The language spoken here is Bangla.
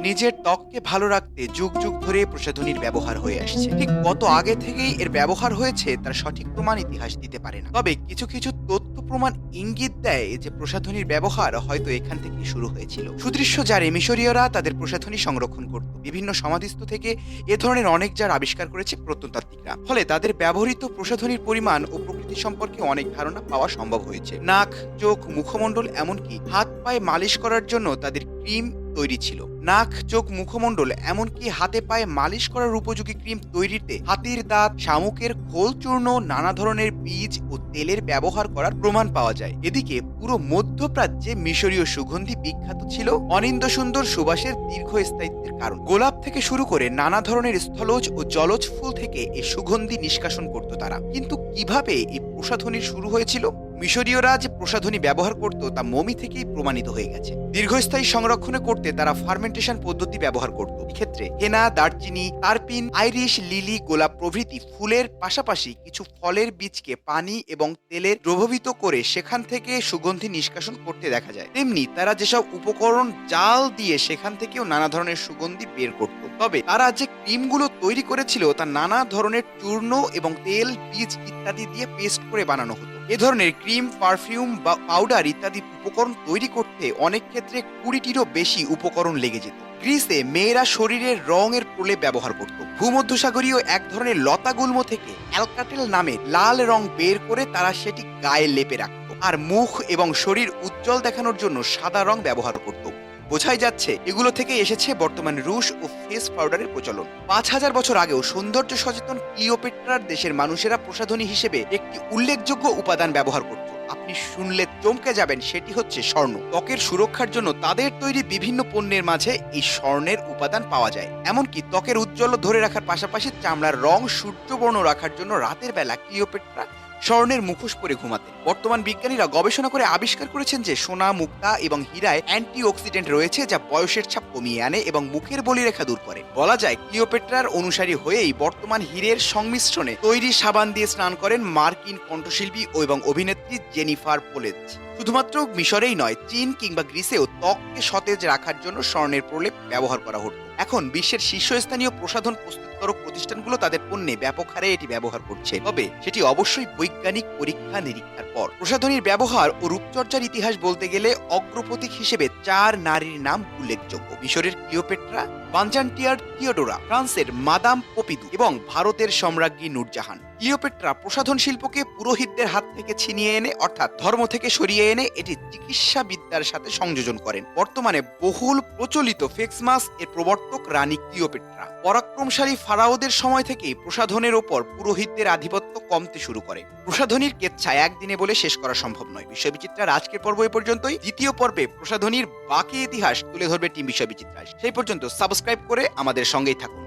নিজের ত্বককে ভালো রাখতে যুগ যুগ ধরে প্রসাধনীর ব্যবহার হয়ে আসছে। ঠিক কত আগে থেকেই এর ব্যবহার হয়েছে তার সঠিক প্রমাণ ইতিহাস দিতে পারে না। তবে কিছু কিছু তথ্য প্রমাণ ইঙ্গিত দেয় যে প্রসাধনীর ব্যবহার হয়তো এখান থেকে শুরু হয়েছিল। সুদৃশ্য জারে মিশরীয়রা তাদের প্রসাধনী সংরক্ষণ করত। বিভিন্ন সমাধিস্থ থেকে এ ধরনের অনেক জার আবিষ্কার করেছে প্রত্নতাত্ত্বিকরা। ফলে তাদের ব্যবহৃত প্রসাধনীর পরিমাণ ও প্রকৃতি সম্পর্কে অনেক ধারণা পাওয়া সম্ভব হয়েছে। নাক, চোখ, মুখমণ্ডল, এমনকি হাত পায়ে মালিশ করার জন্য তাদের ক্রিম তৈরি ছিল। নাক, চোখ, মুখমণ্ডল, এমনকি হাতে পায়ে মালিশ করার উপযোগী ক্রিম তৈরিতে হাতির দাঁত, শামুকের খোল চূর্ণ, নানা ধরনের বীজ ও তেলের ব্যবহার করার প্রমাণ পাওয়া যায়। এদিকে পুরো মধ্যপ্রাচ্যে মিশরীয় সুগন্ধি বিখ্যাত ছিল অনিন্দ সুন্দর সুবাসের দীর্ঘস্থায়িত্বের কারণ। গোলাপ থেকে শুরু করে নানা ধরনের স্থলজ ও জলজ ফুল থেকে এই সুগন্ধি নিষ্কাশন করত তারা। কিন্তু কিভাবে এই প্রসাধনীর শুরু হয়েছিল? মিশরীয়রা যে প্রসাধনী ব্যবহার করত তা মমি থেকেই প্রমাণিত হয়ে গেছে। দীর্ঘস্থায়ী সংরক্ষণে করতে তারা ফার্মেন্টেশন পদ্ধতি ব্যবহার করত। এক্ষেত্রে হেনা, দারচিনি, তারপিন, আইরিশ, লিলি, গোলাপ প্রভৃতি ফুলের পাশাপাশি কিছু ফলের বীজকে পানি এবং তেলে দ্রবীভূত করে সেখান থেকে সুগন্ধি নিষ্কাশন করতে দেখা যায়। তেমনি তারা যেসব উপকরণ জাল দিয়ে সেখান থেকেও নানা ধরনের সুগন্ধি বের করত। তবে তারা যে ক্রিমগুলো তৈরি করেছিল তা নানা ধরনের চূর্ণ এবং তেল, বীজ ইত্যাদি দিয়ে পেস্ট করে বানানো হতো। এ ধরনের ক্রিম, পারফিউম বা পাউডার ইত্যাদি উপকরণ তৈরি করতে অনেক ক্ষেত্রে 20টিরও বেশি উপকরণ লেগে যেত। গ্রিসে মেয়েরা শরীরের রঙের প্রলেপ ব্যবহার করত। ভূমধ্যসাগরীয় এক ধরনের লতাগুল্ম থেকে অ্যালকাটেল নামে লাল রং বের করে তারা সেটি গায়ে লেপে রাখত, আর মুখ এবং শরীর উজ্জ্বল দেখানোর জন্য সাদা রং ব্যবহার করত। বোঝাই যাচ্ছে এগুলো থেকে এসেছে বর্তমান রুশ ও ফেস পাউডারের প্রচলন। 5000 বছর আগেও সৌন্দর্য সচেতন ক্লিওপেট্রার দেশের মানুষেরা প্রসাধনী হিসেবে একটি উল্লেখযোগ্য উপাদান ব্যবহার করত। আপনি শুনলে চমকে যাবেন, সেটি হচ্ছে স্বর্ণ। ত্বকের সুরক্ষার জন্য তাদের তৈরি বিভিন্ন পণ্যের মাঝে এই স্বর্ণের উপাদান পাওয়া যায়। এমনকি ত্বকের উজ্জ্বল ধরে রাখার পাশাপাশি চামড়ার রং সূর্যবর্ণ রাখার জন্য রাতের বেলা ক্লিওপেট্রা স্বর্ণের মুখোশ পরে ঘুমাতেন। বর্তমান বিজ্ঞানীরা গবেষণা করে আবিষ্কার করেছেন যে সোনা, মুক্তা এবং হীরায় অ্যান্টিঅক্সিডেন্ট রয়েছে, যা বয়সের ছাপ কমিয়ে আনে এবং মুখের বলিরেখা দূর করে। বলা যায় ক্লিওপেট্রার অনুসারী হয়েই বর্তমান হীরের সংমিশ্রণে তৈরি সাবান দিয়ে স্নান করেন মার্কিন কণ্ঠশিল্পী এবং অভিনেত্রী জেনিফার পোলেজ। শুধুমাত্র মিশরেই নয়, চীন কিংবা গ্রিসেও ত্বককে সতেজ রাখার জন্য স্বর্ণের প্রলেপ ব্যবহার করা হতো। এখন বিশ্বের শীর্ষস্থানীয় প্রসাধন প্রস্তুতকারক প্রতিষ্ঠানগুলো তাদের পণ্যে ব্যাপক হারে এটি ব্যবহার করছে, তবে সেটি অবশ্যই বৈজ্ঞানিক পরীক্ষা নিরীক্ষার পর। প্রসাধনীর ব্যবহার ও রূপচর্চার ইতিহাস বলতে গেলে অগ্রপথিক হিসেবে 4 নারীর নাম উল্লেখযোগ্য: মিশরের ক্লিওপেট্রা, বানজান্টিয়ার থিওডোরা, ফ্রান্সের মাদাম পপিদু এবং ভারতের সম্রাজ্ঞী নূরজাহান। ক্লিওপেট্রা প্রসাধন শিল্পকে পুরোহিতদের হাত থেকে ছিনিয়ে এনে, অর্থাৎ ধর্ম থেকে সরিয়ে এনে এটি চিকিৎসা বিদ্যার সাথে সংযোজন করেন। বর্তমানে বহুল প্রচলিত ফেক্স মাস্ক এর প্রবর্তক রানী ক্লিওপেট্রা। পরাক্রমশালী ফারাওদের সময় থেকেই প্রসাধনের ওপর পুরোহিতদের আধিপত্য কমতে শুরু করে। প্রসাধনীর কেচ্ছা একদিনে বলে শেষ করা সম্ভব নয়। বিশ্ববিচিত্রার আজকের পর্ব এ পর্যন্তই। দ্বিতীয় পর্বে প্রসাধনীর বাকি ইতিহাস তুলে ধরবে টিম বিশ্ববিচিত্রা। সেই পর্যন্ত সাবস্ক্রাইব করে আমাদের সঙ্গেই থাকুন।